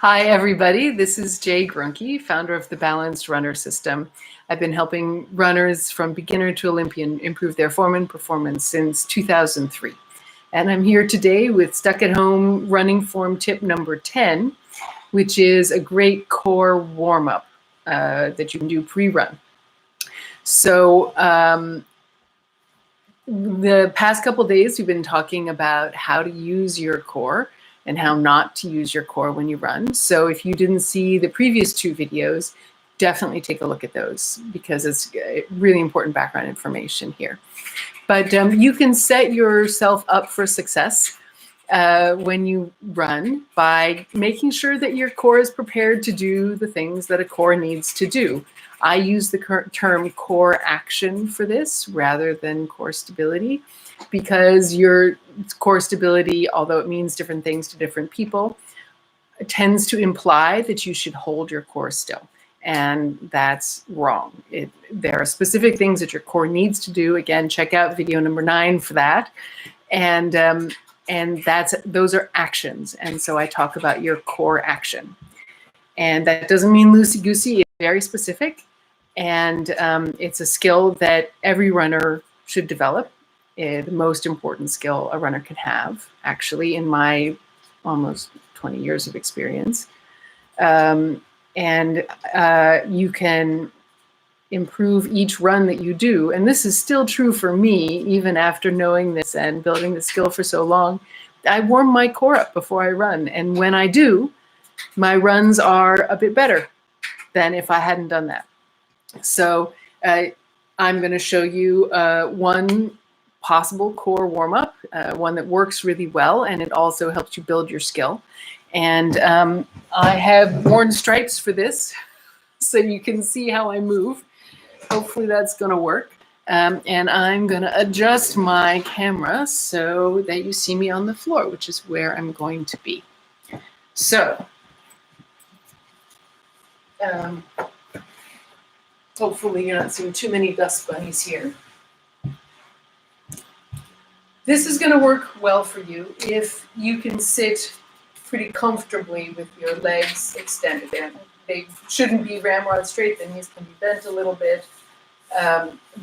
Hi, everybody. This is Jay Gruenke, founder of the Balanced Runner System. I've been helping runners from beginner to Olympian improve their form and performance since 2003. And I'm here today with Stuck at Home running form tip number 10, which is a great core warm-up that you can do pre-run. So the past couple days, we've been talking about how to use your core and how not to use your core when you run. So if you didn't see the previous two videos, definitely take a look at those because it's really important background information here. But you can set yourself up for success when you run by making sure that your core is prepared to do the things that a core needs to do. I use the term core action for this rather than core stability, because your core stability, although it means different things to different people, tends to imply that you should hold your core still. And that's wrong. There are specific things that your core needs to do. Again, check out video number 9 for that. And those are actions. And so I talk about your core action. And that doesn't mean loosey-goosey. It's very specific. And it's a skill that every runner should develop. The most important skill a runner can have, actually, in my almost 20 years of experience. You can improve each run that you do. And this is still true for me, even after knowing this and building the skill for so long. I warm my core up before I run. And when I do, my runs are a bit better than if I hadn't done that. So I'm going to show you one possible core warm-up, one that works really well, and it also helps you build your skill. And I have worn stripes for this, so you can see how I move. Hopefully that's going to work. And I'm going to adjust my camera so that you see me on the floor, which is where I'm going to be. So hopefully you're not seeing too many dust bunnies here. This is going to work well for you if you can sit pretty comfortably with your legs extended. They shouldn't be ramrod straight. The knees can be bent a little bit.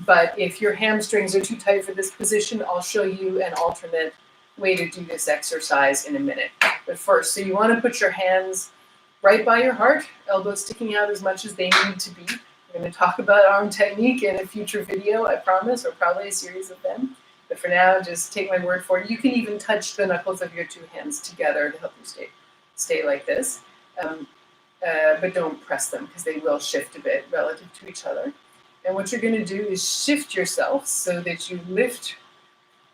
But if your hamstrings are too tight for this position, I'll show you an alternate way to do this exercise in a minute. But first, so you want to put your hands right by your heart, elbows sticking out as much as they need to be. We're going to talk about arm technique in a future video, I promise, or probably a series of them. But for now, just take my word for it. You can even touch the knuckles of your two hands together to help you stay like this. But don't press them because they will shift a bit relative to each other. And what you're going to do is shift yourself so that you lift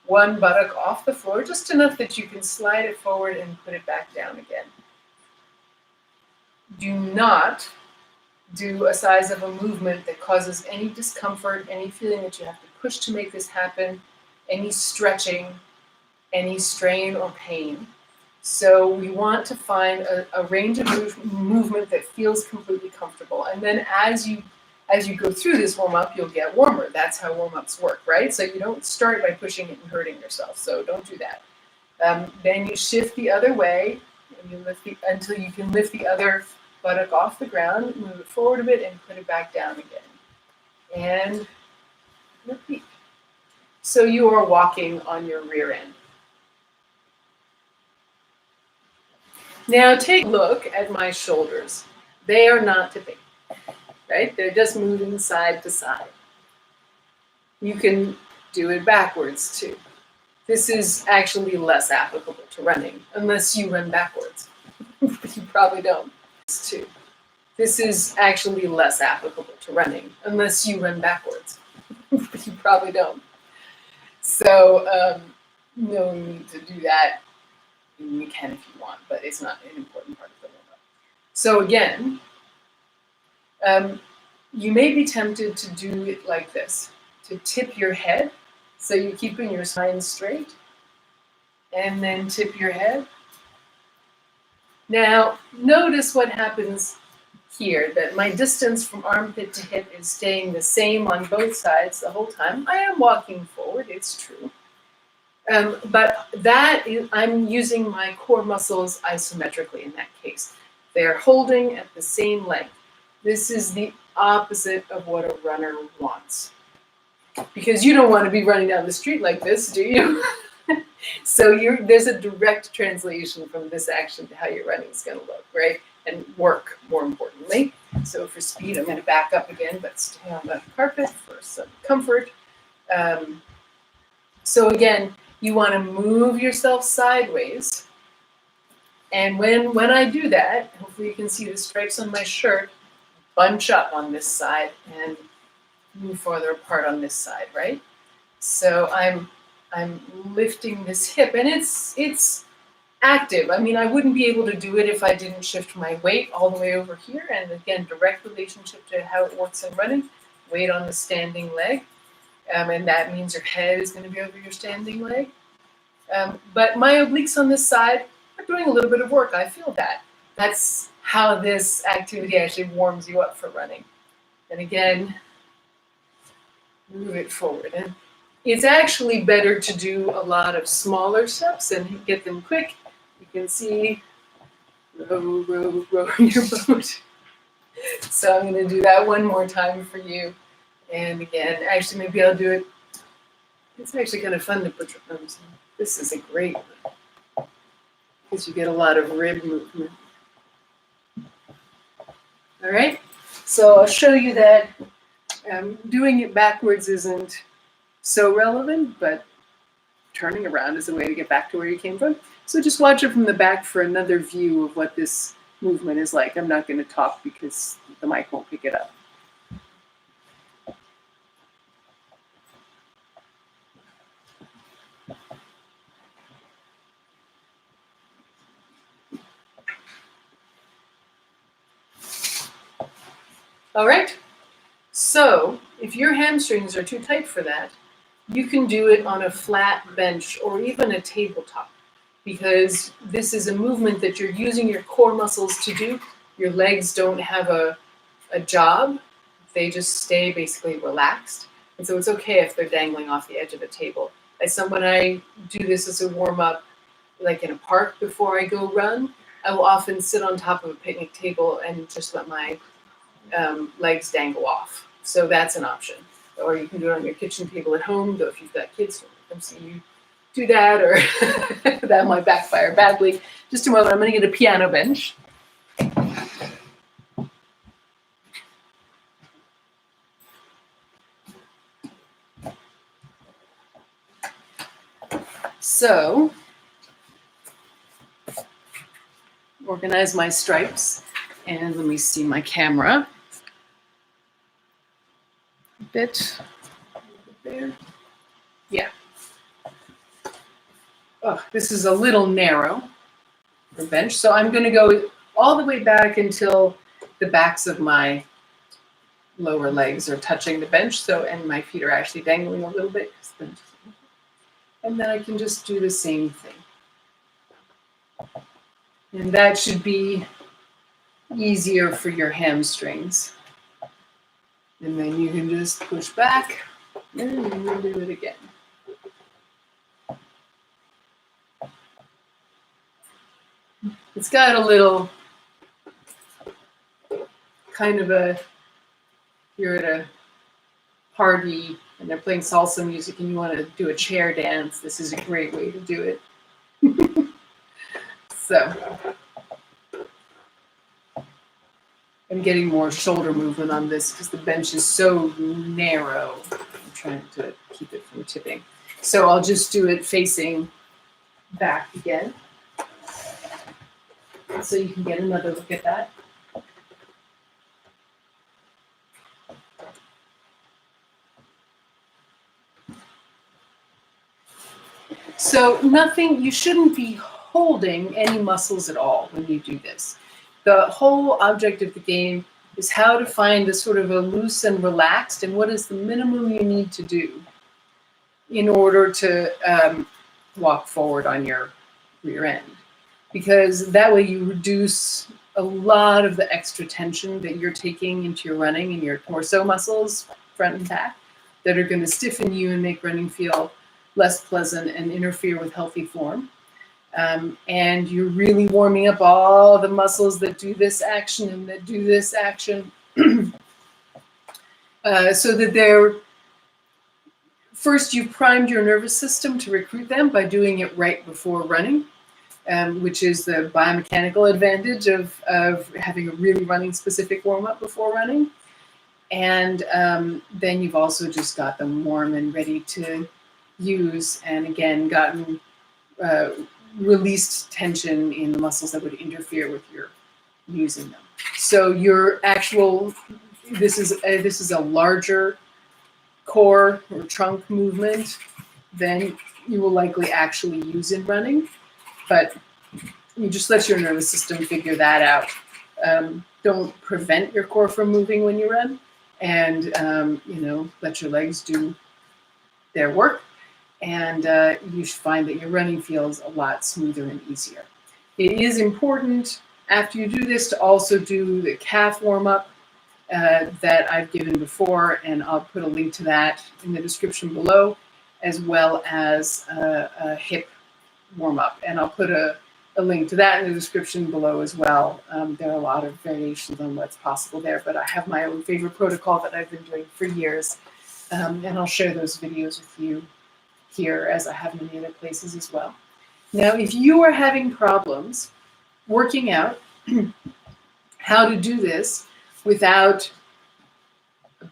one buttock off the floor, just enough that you can slide it forward and put it back down again. Do not do a size of a movement that causes any discomfort, any feeling that you have to push to make this happen, any stretching, any strain or pain. So we want to find a range of movement that feels completely comfortable. And then as you go through this warm-up, you'll get warmer. That's how warm-ups work, right? So you don't start by pushing it and hurting yourself. So don't do that. Then you shift the other way and you lift until you can lift the other buttock off the ground, move it forward a bit, and put it back down again. And repeat. So you are walking on your rear end. Now take a look at my shoulders. They are not tipping, right? They're just moving side to side. You can do it backwards too. This is actually less applicable to running, unless you run backwards. You probably don't. Too. This is actually less applicable to running, unless you run backwards. You probably don't. So no need to do that. You can if you want, but it's not an important part of the warm-up. So again, you may be tempted to do it like this, to tip your head, so you're keeping your spine straight, and then tip your head. Now, notice what happens here, that my distance from armpit to hip is staying the same on both sides the whole time. I am walking forward, it's true. But I'm using my core muscles isometrically in that case. They're holding at the same length. This is the opposite of what a runner wants. Because you don't want to be running down the street like this, do you? So there's a direct translation from this action to how your running is going to look, right? And work, more importantly. So for speed, I'm going to back up again, but stay on the carpet for some comfort. So again, you want to move yourself sideways. And when I do that, hopefully you can see the stripes on my shirt, bunch up on this side and move farther apart on this side, right? So I'm lifting this hip, and it's active. I mean, I wouldn't be able to do it if I didn't shift my weight all the way over here. And again, direct relationship to how it works in running. Weight on the standing leg, and that means your head is going to be over your standing leg. But my obliques on this side are doing a little bit of work. I feel that. That's how this activity actually warms you up for running. And again, move it forward. And it's actually better to do a lot of smaller steps and get them quick. You can see, row, row, row your boat. So I'm going to do that one more time for you. And again, actually, maybe I'll do it. It's actually kind of fun to put your arms in. This is a great one because you get a lot of rib movement. All right, so I'll show you that doing it backwards isn't so relevant, but turning around is a way to get back to where you came from. So just watch it from the back for another view of what this movement is like. I'm not going to talk because the mic won't pick it up. All right, so if your hamstrings are too tight for that, you can do it on a flat bench or even a tabletop, because this is a movement that you're using your core muscles to do. Your legs don't have a job. They just stay basically relaxed. And so it's okay if they're dangling off the edge of a table. When I do this as a warm-up, like in a park before I go run, I will often sit on top of a picnic table and just let my legs dangle off. So that's an option. Or you can do it on your kitchen table at home, though if you've got kids, don't let them see you do that, or that might backfire badly. Just a moment, I'm going to get a piano bench. So, organize my stripes, and let me see my camera. A bit there. Yeah. Oh, this is a little narrow for bench, so I'm going to go all the way back until the backs of my lower legs are touching the bench, and my feet are actually dangling a little bit. And then I can just do the same thing. And that should be easier for your hamstrings. And then you can just push back, and then we'll do it again. It's got a little kind of you're at a party and they're playing salsa music and you want to do a chair dance. This is a great way to do it. So I'm getting more shoulder movement on this because the bench is so narrow. I'm trying to keep it from tipping. So I'll just do it facing back again, so you can get another look at that. So you shouldn't be holding any muscles at all when you do this. The whole object of the game is how to find a sort of a loose and relaxed, and what is the minimum you need to do in order to walk forward on your rear end. Because that way you reduce a lot of the extra tension that you're taking into your running and your torso muscles, front and back, that are going to stiffen you and make running feel less pleasant and interfere with healthy form. And you're really warming up all the muscles that do this action and that do this action, so that they're, first you've primed your nervous system to recruit them by doing it right before running, which is the biomechanical advantage of having a really running specific warm-up before running. And then you've also just got them warm and ready to use, and again gotten released tension in the muscles that would interfere with your using them. So your actual, this is a larger core or trunk movement than you will likely actually use in running, but you just let your nervous system figure that out. Don't prevent your core from moving when you run, and you know, let your legs do their work. And you should find that your running feels a lot smoother and easier. It is important after you do this to also do the calf warm-up that I've given before, and I'll put a link to that in the description below, as well as a hip warm-up. And I'll put a link to that in the description below as well. There are a lot of variations on what's possible there, but I have my own favorite protocol that I've been doing for years, and I'll share those videos with you here, as I have many other places as well. Now, if you are having problems working out how to do this without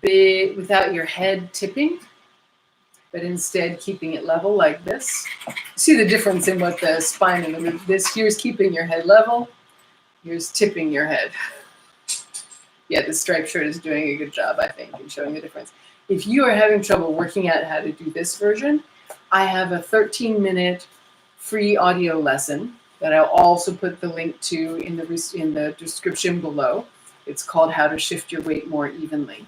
your head tipping, but instead keeping it level like this, see the difference in what the spine and this here's keeping your head level, here's tipping your head. Yeah, the striped shirt is doing a good job, I think, in showing the difference. If you are having trouble working out how to do this version, I have a 13-minute free audio lesson that I'll also put the link to in the description below. It's called How to Shift Your Weight More Evenly.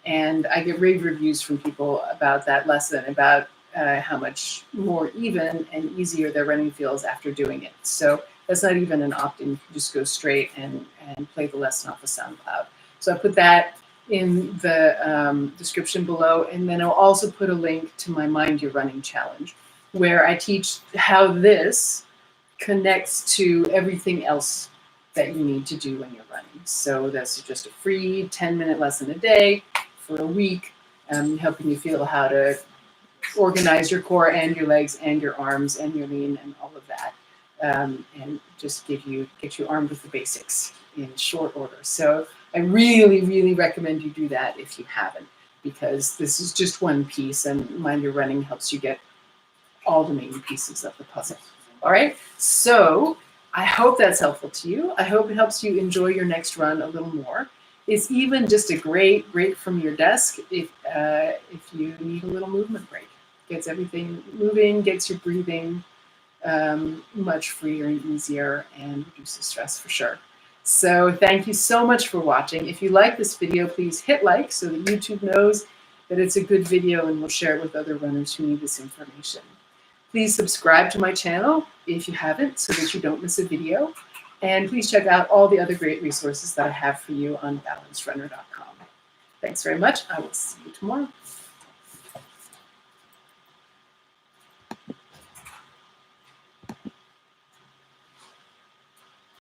And I get rave reviews from people about that lesson, about how much more even and easier their running feels after doing it. So that's not even an opt-in. You can just go straight and play the lesson off of SoundCloud. So I put that in the description below, and then I'll also put a link to my Mind Your Running Challenge, where I teach how this connects to everything else that you need to do when you're running. So that's just a free 10-minute lesson a day for a week, helping you feel how to organize your core and your legs and your arms and your lean and all of that, and just get you armed with the basics in short order. So I really, really recommend you do that if you haven't, because this is just one piece, and Mind Your Running helps you get all the main pieces of the puzzle. All right, so I hope that's helpful to you. I hope it helps you enjoy your next run a little more. It's even just a great break from your desk if you need a little movement break. Gets everything moving, gets your breathing much freer and easier, and reduces stress for sure. So thank you so much for watching. If you like this video, please hit like so that YouTube knows that it's a good video and will share it with other runners who need this information. Please subscribe to my channel if you haven't, so that you don't miss a video. And please check out all the other great resources that I have for you on balancedrunner.com. Thanks very much. I will see you tomorrow.